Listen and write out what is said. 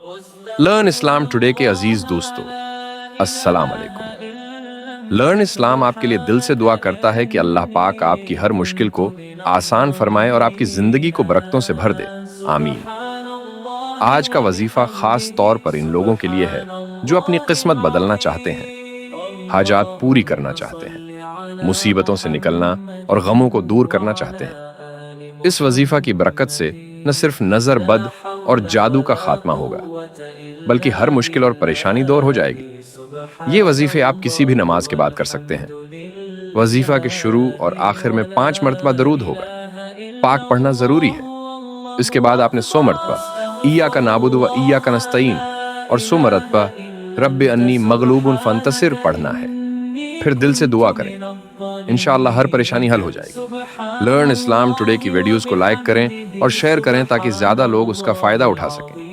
Learn इस्लाम today के अजीज दोस्तों, अस्सलाम वालेकुम। लर्न इस्लाम आपके लिए दिल से दुआ करता है कि अल्लाह पाक आपकी हर मुश्किल को आसान फरमाए और आपकी जिंदगी को बरकतों से भर दे। आमीन। आज का वजीफा खास तौर पर इन लोगों के लिए है जो अपनी किस्मत बदलना चाहते हैं, हाजात पूरी करना चाहते हैं, मुसीबतों से निकलना और गमों को दूर करना चाहते हैं। इस वजीफा की बरकत से न सिर्फ नजर बद और जादू का खात्मा होगा, बल्कि हर मुश्किल और परेशानी दूर हो जाएगी। ये वजीफे आप किसी भी नमाज के बाद कर सकते हैं। वजीफा के शुरू और आखिर में 5 मरतबा दरूद होगा। पाक पढ़ना जरूरी है। इसके बाद आपने 100 मरतबा इय्या का नाबुदु व इय्या का नस्तईन और 100 मरतबा रब्बे अन्नी मगलूबुन फंतसिर पढ़ना है। फिर दिल से दुआ करें, इंशाअल्लाह हर परेशानी हल हो जाएगी। लर्न इस्लाम टुडे की वीडियोस को लाइक करें और शेयर करें ताकि ज्यादा लोग उसका फायदा उठा सकें।